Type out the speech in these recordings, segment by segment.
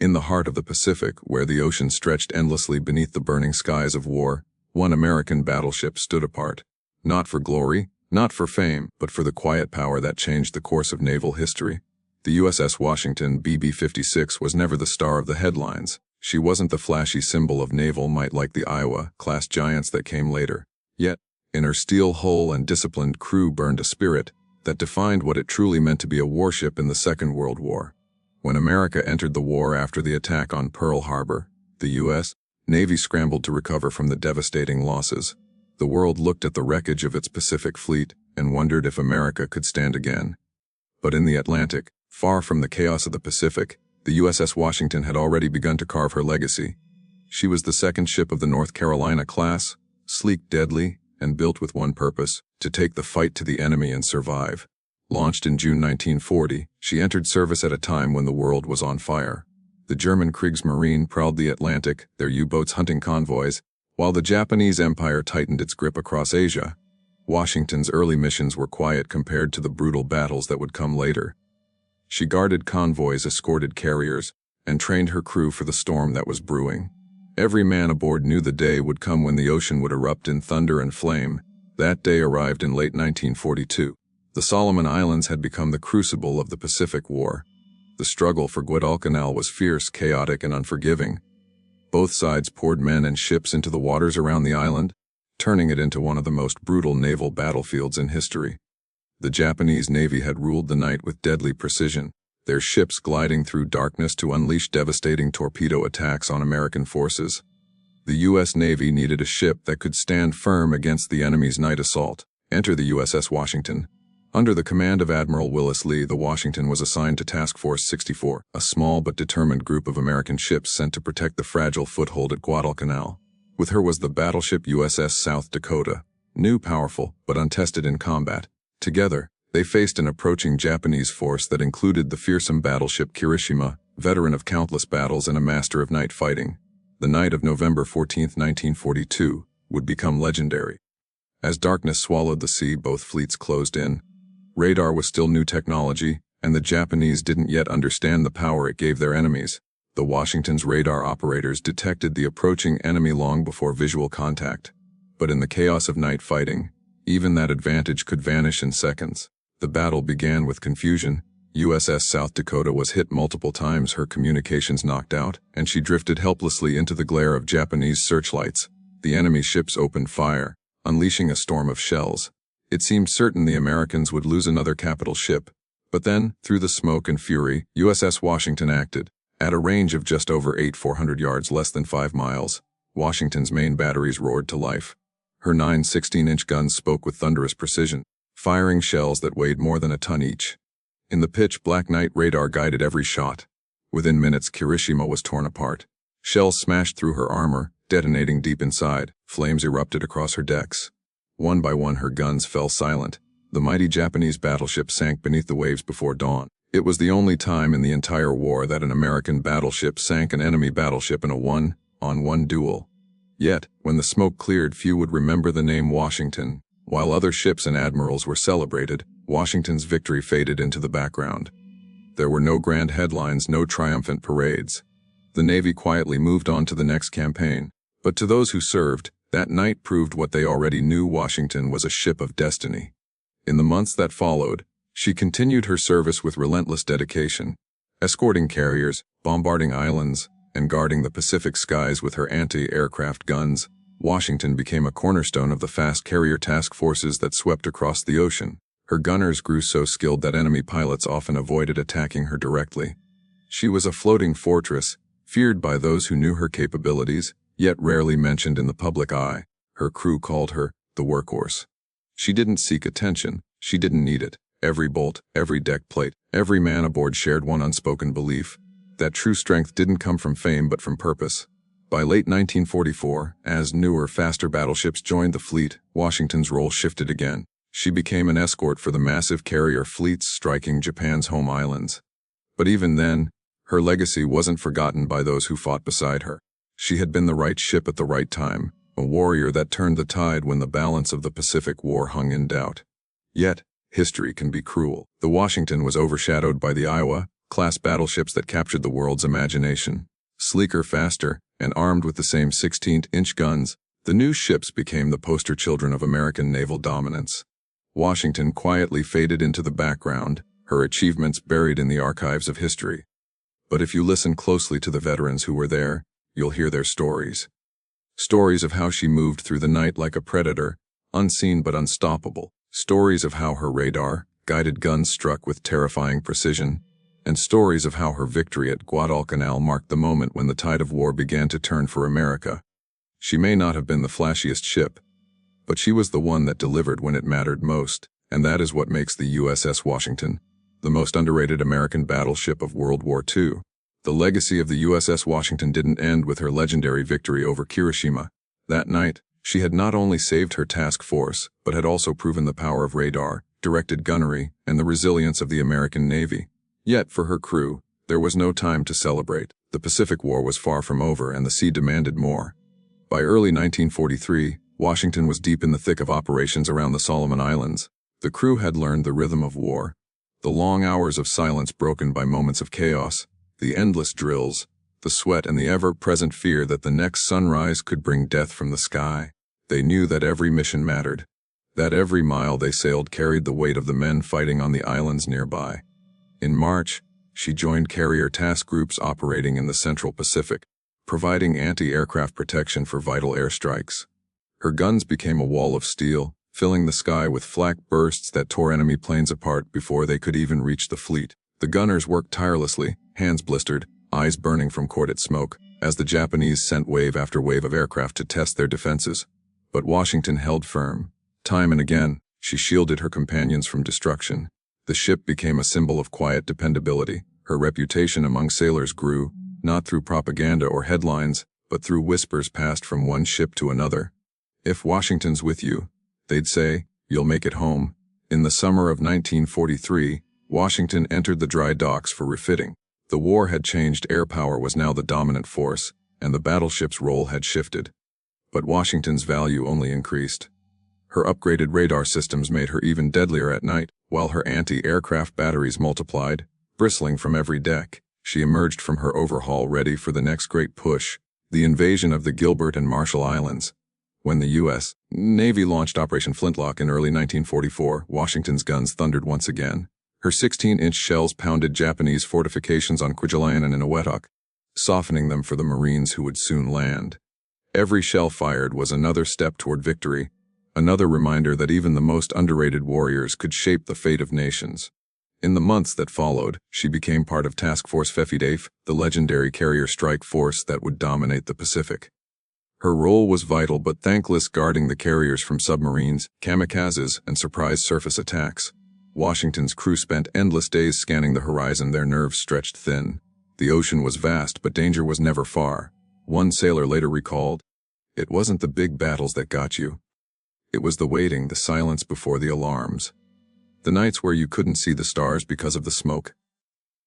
In the heart of the Pacific, where the ocean stretched endlessly beneath the burning skies of war, one American battleship stood apart. Not for glory, not for fame, but for the quiet power that changed the course of naval history. The USS Washington BB-56 was never the star of the headlines. She wasn't the flashy symbol of naval might like the Iowa-class giants that came later. Yet, in her steel hull and disciplined crew burned a spirit that defined what it truly meant to be a warship in the Second World War. When America entered the war after the attack on Pearl Harbor, the U.S. Navy scrambled to recover from the devastating losses. The world looked at the wreckage of its Pacific fleet and wondered if America could stand again. But in the Atlantic, far from the chaos of the Pacific, the USS Washington had already begun to carve her legacy. She was the second ship of the North Carolina class, sleek, deadly, and built with one purpose: to take the fight to the enemy and survive. Launched in June 1940, she entered service at a time when the world was on fire. The German Kriegsmarine prowled the Atlantic, their U-boats hunting convoys, while the Japanese Empire tightened its grip across Asia. Washington's early missions were quiet compared to the brutal battles that would come later. She guarded convoys, escorted carriers, and trained her crew for the storm that was brewing. Every man aboard knew the day would come when the ocean would erupt in thunder and flame. That day arrived in late 1942. The Solomon Islands had become the crucible of the Pacific War. The struggle for Guadalcanal was fierce, chaotic, and unforgiving. Both sides poured men and ships into the waters around the island, turning it into one of the most brutal naval battlefields in history. The Japanese Navy had ruled the night with deadly precision, their ships gliding through darkness to unleash devastating torpedo attacks on American forces. The U.S. Navy needed a ship that could stand firm against the enemy's night assault. Enter the USS Washington. Under the command of Admiral Willis Lee, the Washington was assigned to Task Force 64, a small but determined group of American ships sent to protect the fragile foothold at Guadalcanal. With her was the battleship USS South Dakota, new, powerful, but untested in combat. Together, they faced an approaching Japanese force that included the fearsome battleship Kirishima, veteran of countless battles and a master of night fighting. The night of November 14, 1942, would become legendary. As darkness swallowed the sea, both fleets closed in. Radar was still new technology, and the Japanese didn't yet understand the power it gave their enemies. The Washington's radar operators detected the approaching enemy long before visual contact. But in the chaos of night fighting, even that advantage could vanish in seconds. The battle began with confusion. USS South Dakota was hit multiple times, her communications knocked out, and she drifted helplessly into the glare of Japanese searchlights. The enemy ships opened fire, unleashing a storm of shells. It seemed certain the Americans would lose another capital ship. But then, through the smoke and fury, USS Washington acted. At a range of just over 400 yards, less than 5 miles, Washington's main batteries roared to life. Her 9 16-inch guns spoke with thunderous precision, firing shells that weighed more than a ton each. In the pitch-black night, radar guided every shot. Within minutes, Kirishima was torn apart. Shells smashed through her armor, detonating deep inside. Flames erupted across her decks. One by one, her guns fell silent. The mighty Japanese battleship sank beneath the waves before dawn. It was the only time in the entire war that an American battleship sank an enemy battleship in a one-on-one duel. Yet, when the smoke cleared, few would remember the name Washington. While other ships and admirals were celebrated, Washington's victory faded into the background. There were no grand headlines, no triumphant parades. The Navy quietly moved on to the next campaign. But to those who served, that night proved what they already knew: Washington was a ship of destiny. In the months that followed, she continued her service with relentless dedication, escorting carriers, bombarding islands, and guarding the Pacific skies with her anti-aircraft guns. Washington became a cornerstone of the fast carrier task forces that swept across the ocean. Her gunners grew so skilled that enemy pilots often avoided attacking her directly. She was a floating fortress, feared by those who knew her capabilities, yet rarely mentioned in the public eye. Her crew called her the workhorse. She didn't seek attention, she didn't need it. Every bolt, every deck plate, every man aboard shared one unspoken belief: that true strength didn't come from fame but from purpose. By late 1944, as newer, faster battleships joined the fleet, Washington's role shifted again. She became an escort for the massive carrier fleets striking Japan's home islands. But even then, her legacy wasn't forgotten by those who fought beside her. She had been the right ship at the right time, a warrior that turned the tide when the balance of the Pacific War hung in doubt. Yet, history can be cruel. The Washington was overshadowed by the Iowa class battleships that captured the world's imagination. Sleeker, faster, and armed with the same 16-inch guns, the new ships became the poster children of American naval dominance. Washington quietly faded into the background, her achievements buried in the archives of history. But if you listen closely to the veterans who were there, you'll hear their stories. Stories of how she moved through the night like a predator, unseen but unstoppable. Stories of how her radar-guided guns struck with terrifying precision. And stories of how her victory at Guadalcanal marked the moment when the tide of war began to turn for America. She may not have been the flashiest ship, but she was the one that delivered when it mattered most, and that is what makes the USS Washington the most underrated American battleship of World War II. The legacy of the USS Washington didn't end with her legendary victory over Hiroshima. That night, she had not only saved her task force, but had also proven the power of radar, directed gunnery, and the resilience of the American Navy. Yet, for her crew, there was no time to celebrate. The Pacific War was far from over and the sea demanded more. By early 1943, Washington was deep in the thick of operations around the Solomon Islands. The crew had learned the rhythm of war. The long hours of silence broken by moments of chaos, the endless drills, the sweat and the ever-present fear that the next sunrise could bring death from the sky. They knew that every mission mattered, that every mile they sailed carried the weight of the men fighting on the islands nearby. In March, she joined carrier task groups operating in the Central Pacific, providing anti-aircraft protection for vital airstrikes. Her guns became a wall of steel, filling the sky with flak bursts that tore enemy planes apart before they could even reach the fleet. The gunners worked tirelessly, hands blistered, eyes burning from corded smoke, as the Japanese sent wave after wave of aircraft to test their defenses. But Washington held firm. Time and again, she shielded her companions from destruction. The ship became a symbol of quiet dependability. Her reputation among sailors grew, not through propaganda or headlines, but through whispers passed from one ship to another. If Washington's with you, they'd say, you'll make it home. In the summer of 1943, Washington entered the dry docks for refitting. The war had changed, air power was now the dominant force, and the battleship's role had shifted. But Washington's value only increased. Her upgraded radar systems made her even deadlier at night, while her anti-aircraft batteries multiplied, bristling from every deck. She emerged from her overhaul ready for the next great push, the invasion of the Gilbert and Marshall Islands. When the U.S. Navy launched Operation Flintlock in early 1944, Washington's guns thundered once again. Her 16-inch shells pounded Japanese fortifications on Kwajalein and Eniwetok, softening them for the Marines who would soon land. Every shell fired was another step toward victory, another reminder that even the most underrated warriors could shape the fate of nations. In the months that followed, she became part of Task Force Pfeffidave, the legendary carrier strike force that would dominate the Pacific. Her role was vital but thankless, guarding the carriers from submarines, kamikazes, and surprise surface attacks. Washington's crew spent endless days scanning the horizon, their nerves stretched thin. The ocean was vast, but danger was never far. One sailor later recalled, "It wasn't the big battles that got you. It was the waiting, the silence before the alarms. The nights where you couldn't see the stars because of the smoke."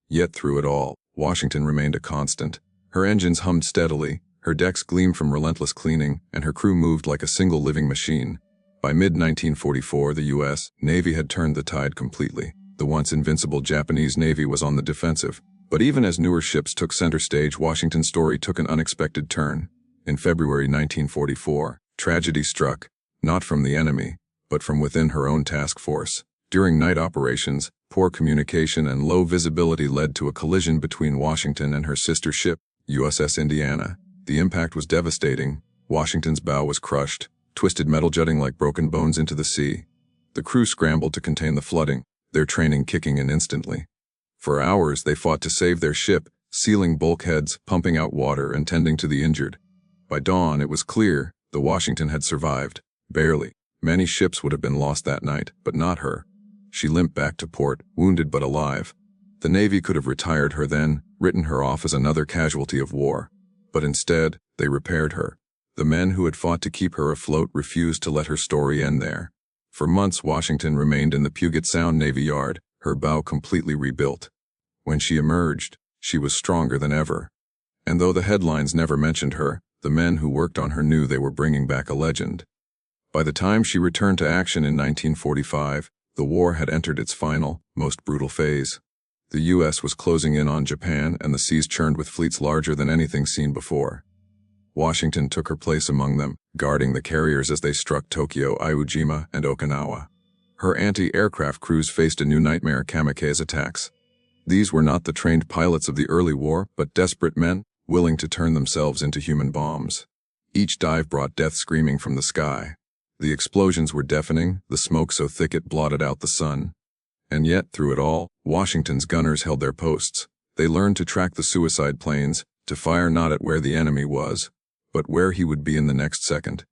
Yet through it all, Washington remained a constant. Her engines hummed steadily, her decks gleamed from relentless cleaning, and her crew moved like a single living machine. By mid-1944, the U.S. Navy had turned the tide completely. The once invincible Japanese Navy was on the defensive. But even as newer ships took center stage, Washington's story took an unexpected turn. In February 1944, tragedy struck, not from the enemy, but from within her own task force. During night operations, poor communication and low visibility led to a collision between Washington and her sister ship, USS Indiana. The impact was devastating. Washington's bow was crushed, twisted metal jutting like broken bones into the sea. The crew scrambled to contain the flooding, their training kicking in instantly. For hours they fought to save their ship, sealing bulkheads, pumping out water, and tending to the injured. By dawn it was clear the Washington had survived. Barely. Many ships would have been lost that night, but not her. She limped back to port, wounded but alive. The Navy could have retired her then, written her off as another casualty of war. But instead, they repaired her. The men who had fought to keep her afloat refused to let her story end there. For months Washington remained in the Puget Sound Navy Yard, her bow completely rebuilt. When she emerged, she was stronger than ever. And though the headlines never mentioned her, the men who worked on her knew they were bringing back a legend. By the time she returned to action in 1945, the war had entered its final, most brutal phase. The U.S. was closing in on Japan, and the seas churned with fleets larger than anything seen before. Washington took her place among them, guarding the carriers as they struck Tokyo, Iwo Jima, and Okinawa. Her anti-aircraft crews faced a new nightmare: kamikaze attacks. These were not the trained pilots of the early war, but desperate men, willing to turn themselves into human bombs. Each dive brought death screaming from the sky. The explosions were deafening, the smoke so thick it blotted out the sun. And yet, through it all, Washington's gunners held their posts. They learned to track the suicide planes, to fire not at where the enemy was, but where he would be in the next second.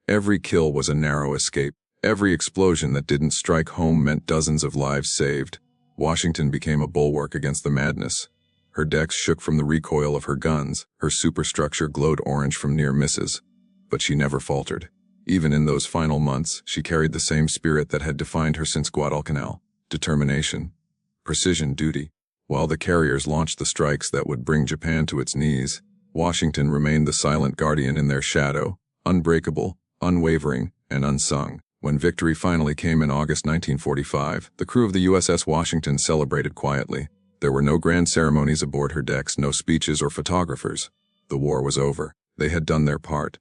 Every kill was a narrow escape. Every explosion that didn't strike home meant dozens of lives saved. Washington became a bulwark against the madness. Her decks shook from the recoil of her guns, her superstructure glowed orange from near misses. But she never faltered. Even in those final months, she carried the same spirit that had defined her since Guadalcanal: determination, precision, duty. While the carriers launched the strikes that would bring Japan to its knees, Washington remained the silent guardian in their shadow, unbreakable, unwavering, and unsung. When victory finally came in August 1945, the crew of the USS Washington celebrated quietly. There were no grand ceremonies aboard her decks, no speeches or photographers. The war was over. They had done their part.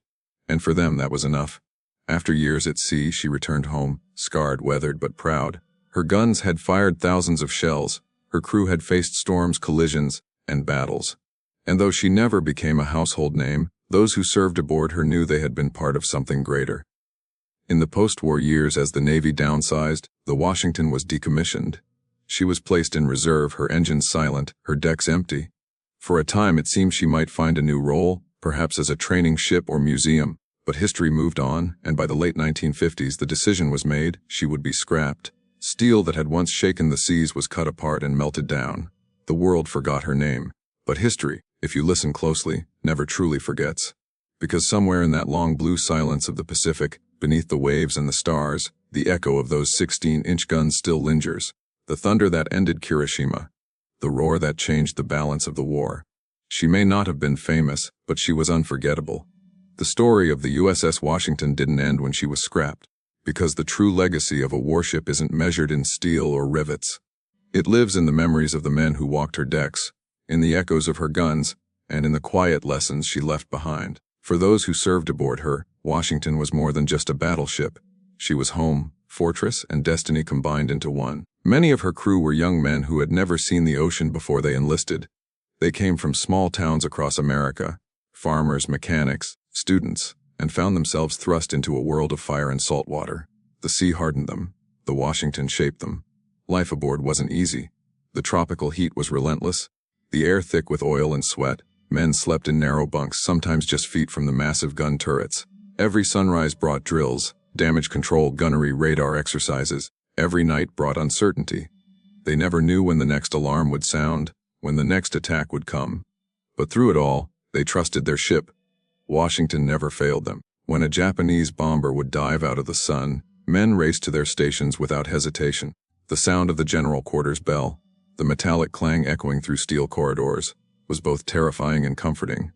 And for them that was enough. After years at sea, she returned home, scarred, weathered, but proud. Her guns had fired thousands of shells. Her crew had faced storms, collisions, and battles. And though she never became a household name, those who served aboard her knew they had been part of something greater. In the post-war years, as the Navy downsized, the Washington was decommissioned. She was placed in reserve, her engines silent, her decks empty. For a time it seemed she might find a new role, perhaps as a training ship or museum, but history moved on, and by the late 1950s the decision was made: she would be scrapped. Steel that had once shaken the seas was cut apart and melted down. The world forgot her name. But history, if you listen closely, never truly forgets. Because somewhere in that long blue silence of the Pacific, beneath the waves and the stars, the echo of those 16-inch guns still lingers. The thunder that ended Hiroshima. The roar that changed the balance of the war. She may not have been famous, but she was unforgettable. The story of the USS Washington didn't end when she was scrapped, because the true legacy of a warship isn't measured in steel or rivets. It lives in the memories of the men who walked her decks, in the echoes of her guns, and in the quiet lessons she left behind. For those who served aboard her, Washington was more than just a battleship. She was home, fortress, and destiny combined into one. Many of her crew were young men who had never seen the ocean before they enlisted. They came from small towns across America, farmers, mechanics, students, and found themselves thrust into a world of fire and salt water. The sea hardened them. The Washington shaped them. Life aboard wasn't easy. The tropical heat was relentless, the air thick with oil and sweat. Men slept in narrow bunks, sometimes just feet from the massive gun turrets. Every sunrise brought drills, damage control, gunnery, radar exercises. Every night brought uncertainty. They never knew when the next alarm would sound, when the next attack would come. But through it all, they trusted their ship. Washington never failed them. When a Japanese bomber would dive out of the sun, men raced to their stations without hesitation. The sound of the general quarters bell, the metallic clang echoing through steel corridors, was both terrifying and comforting.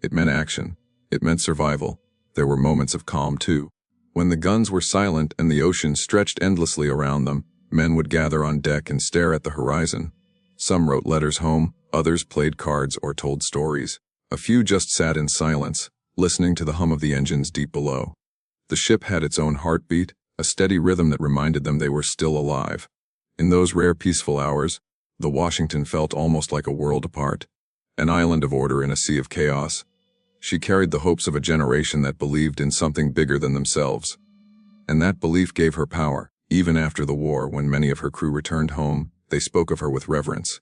It meant action. It meant survival. There were moments of calm, too. When the guns were silent and the ocean stretched endlessly around them, men would gather on deck and stare at the horizon. Some wrote letters home, others played cards or told stories. A few just sat in silence, listening to the hum of the engines deep below. The ship had its own heartbeat, a steady rhythm that reminded them they were still alive. In those rare peaceful hours, the Washington felt almost like a world apart. An island of order in a sea of chaos. She carried the hopes of a generation that believed in something bigger than themselves. And that belief gave her power. Even after the war, when many of her crew returned home, they spoke of her with reverence.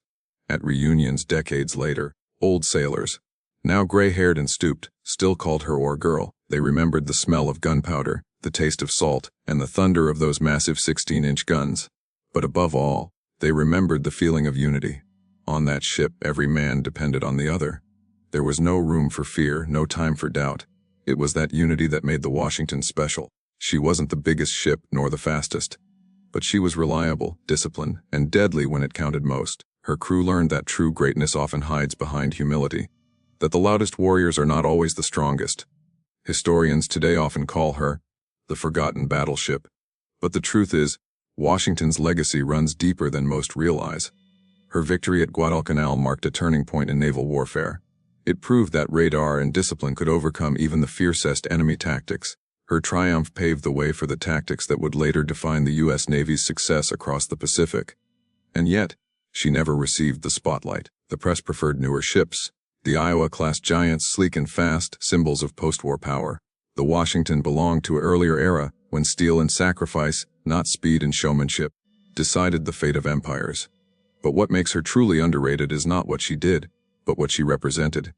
At reunions decades later, old sailors, now gray-haired and stooped, still called her "War Girl." They remembered the smell of gunpowder, the taste of salt, and the thunder of those massive 16-inch guns. But above all, they remembered the feeling of unity. On that ship, every man depended on the other. There was no room for fear, no time for doubt. It was that unity that made the Washington special. She wasn't the biggest ship nor the fastest, but she was reliable, disciplined, and deadly when it counted most. Her crew learned that true greatness often hides behind humility, that the loudest warriors are not always the strongest. Historians today often call her the forgotten battleship. But the truth is, Washington's legacy runs deeper than most realize. Her victory at Guadalcanal marked a turning point in naval warfare. It proved that radar and discipline could overcome even the fiercest enemy tactics. Her triumph paved the way for the tactics that would later define the U.S. Navy's success across the Pacific. And yet, she never received the spotlight. The press preferred newer ships. The Iowa-class giants, sleek and fast, symbols of post-war power. The Washington belonged to an earlier era, when steel and sacrifice, not speed and showmanship, decided the fate of empires. But what makes her truly underrated is not what she did, but what she represented.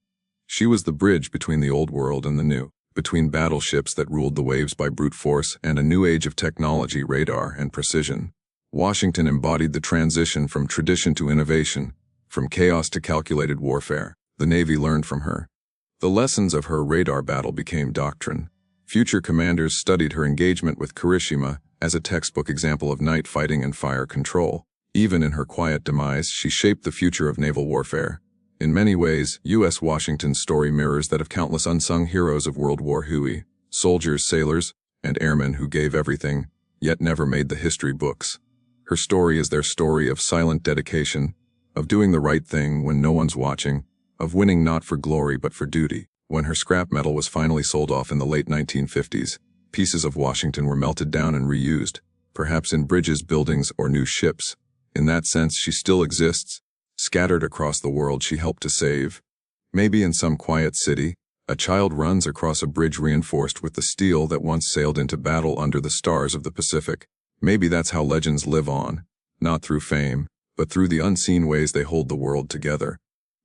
She was the bridge between the old world and the new, between battleships that ruled the waves by brute force and a new age of technology, radar, and precision. Washington embodied the transition from tradition to innovation, from chaos to calculated warfare. The Navy learned from her. The lessons of her radar battle became doctrine. Future commanders studied her engagement with Kirishima as a textbook example of night fighting and fire control. Even in her quiet demise, she shaped the future of naval warfare. In many ways, U.S. Washington's story mirrors that of countless unsung heroes of World War II, soldiers, sailors, and airmen who gave everything, yet never made the history books. Her story is their story of silent dedication, of doing the right thing when no one's watching, of winning not for glory but for duty. When her scrap metal was finally sold off in the late 1950s, pieces of Washington were melted down and reused, perhaps in bridges, buildings, or new ships. In that sense, she still exists. Scattered across the world she helped to save. Maybe in some quiet city, a child runs across a bridge reinforced with the steel that once sailed into battle under the stars of the Pacific. Maybe that's how legends live on, not through fame, but through the unseen ways they hold the world together.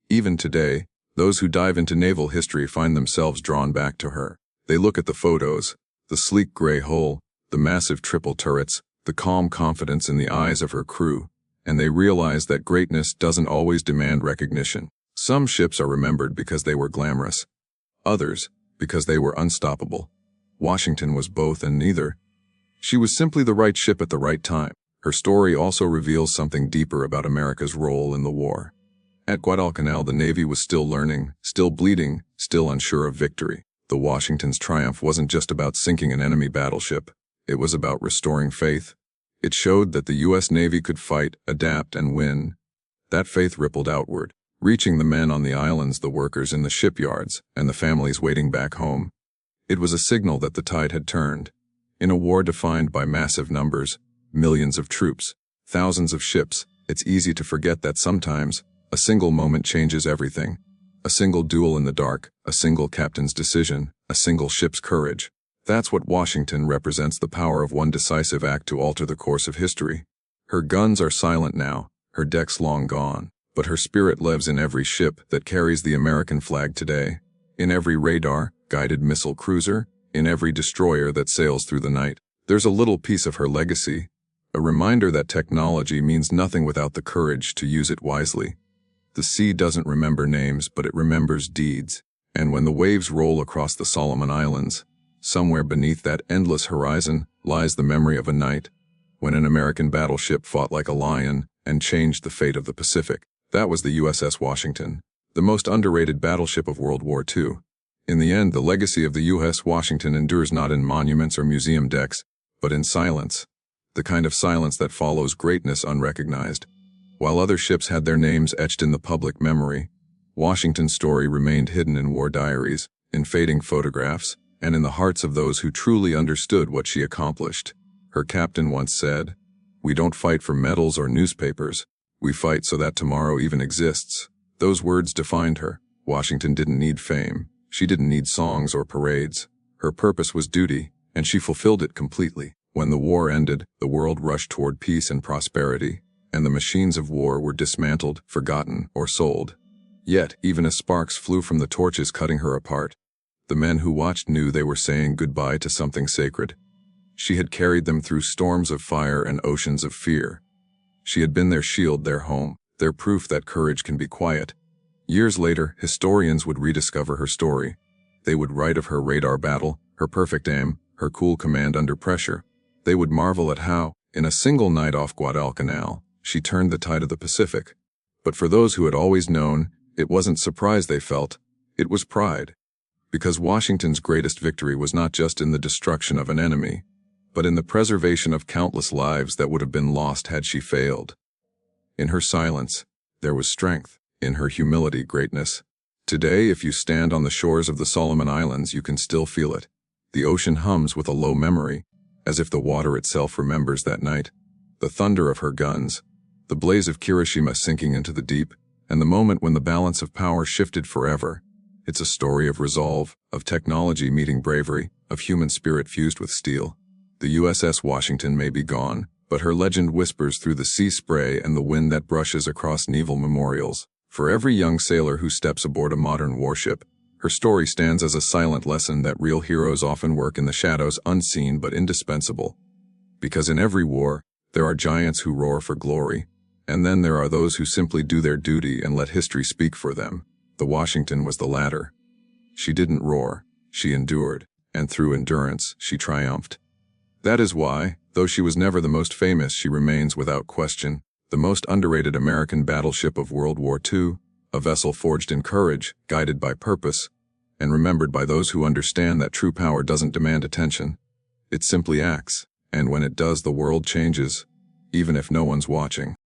Even today, those who dive into naval history find themselves drawn back to her. They look at the photos, the sleek gray hull, the massive triple turrets, the calm confidence in the eyes of her crew, and they realize that greatness doesn't always demand recognition. Some ships are remembered because they were glamorous. Others, because they were unstoppable. Washington was both and neither. She was simply the right ship at the right time. Her story also reveals something deeper about America's role in the war. At Guadalcanal, the Navy was still learning, still bleeding, still unsure of victory. The Washington's triumph wasn't just about sinking an enemy battleship. It was about restoring faith. It showed that the U.S. Navy could fight, adapt, and win. That faith rippled outward, reaching the men on the islands, the workers in the shipyards, and the families waiting back home. It was a signal that the tide had turned. In a war defined by massive numbers, millions of troops, thousands of ships, it's easy to forget that sometimes a single moment changes everything. A single duel in the dark, a single captain's decision, a single ship's courage. That's what Washington represents, the power of one decisive act to alter the course of history. Her guns are silent now, her decks long gone, but her spirit lives in every ship that carries the American flag today, in every radar, guided missile cruiser, in every destroyer that sails through the night. There's a little piece of her legacy, a reminder that technology means nothing without the courage to use it wisely. The sea doesn't remember names, but it remembers deeds, and when the waves roll across the Solomon Islands, somewhere beneath that endless horizon lies the memory of a night when an American battleship fought like a lion and changed the fate of the Pacific. That was the USS Washington, the most underrated battleship of World War II. In the end, the legacy of the U.S. Washington endures not in monuments or museum decks, but in silence, the kind of silence that follows greatness unrecognized. While other ships had their names etched in the public memory, Washington's story remained hidden in war diaries, in fading photographs, and in the hearts of those who truly understood what she accomplished. Her captain once said, "We don't fight for medals or newspapers. We fight so that tomorrow even exists." Those words defined her. Washington didn't need fame. She didn't need songs or parades. Her purpose was duty, and she fulfilled it completely. When the war ended, the world rushed toward peace and prosperity, and the machines of war were dismantled, forgotten, or sold. Yet, even as sparks flew from the torches cutting her apart, the men who watched knew they were saying goodbye to something sacred. She had carried them through storms of fire and oceans of fear. She had been their shield, their home, their proof that courage can be quiet. Years later, historians would rediscover her story. They would write of her radar battle, her perfect aim, her cool command under pressure. They would marvel at how, in a single night off Guadalcanal, she turned the tide of the Pacific. But for those who had always known, it wasn't surprise they felt, it was pride. Because Washington's greatest victory was not just in the destruction of an enemy, but in the preservation of countless lives that would have been lost had she failed. In her silence, There was strength in her humility, greatness. Today, if you stand on the shores of the Solomon Islands, you can still feel it. The ocean hums with a low memory, as if the water itself remembers that night. The thunder of her guns, the blaze of Kirishima sinking into the deep, and the moment when the balance of power shifted forever. It's a story of resolve, of technology meeting bravery, of human spirit fused with steel. The USS Washington may be gone, but her legend whispers through the sea spray and the wind that brushes across naval memorials. For every young sailor who steps aboard a modern warship, her story stands as a silent lesson that real heroes often work in the shadows, unseen but indispensable. Because in every war, there are giants who roar for glory, and then there are those who simply do their duty and let history speak for them. The Washington was the latter. She didn't roar, she endured, and through endurance, she triumphed. That is why, though she was never the most famous, she remains without question the most underrated American battleship of World War II, a vessel forged in courage, guided by purpose, and remembered by those who understand that true power doesn't demand attention. It simply acts, and when it does, the world changes, even if no one's watching.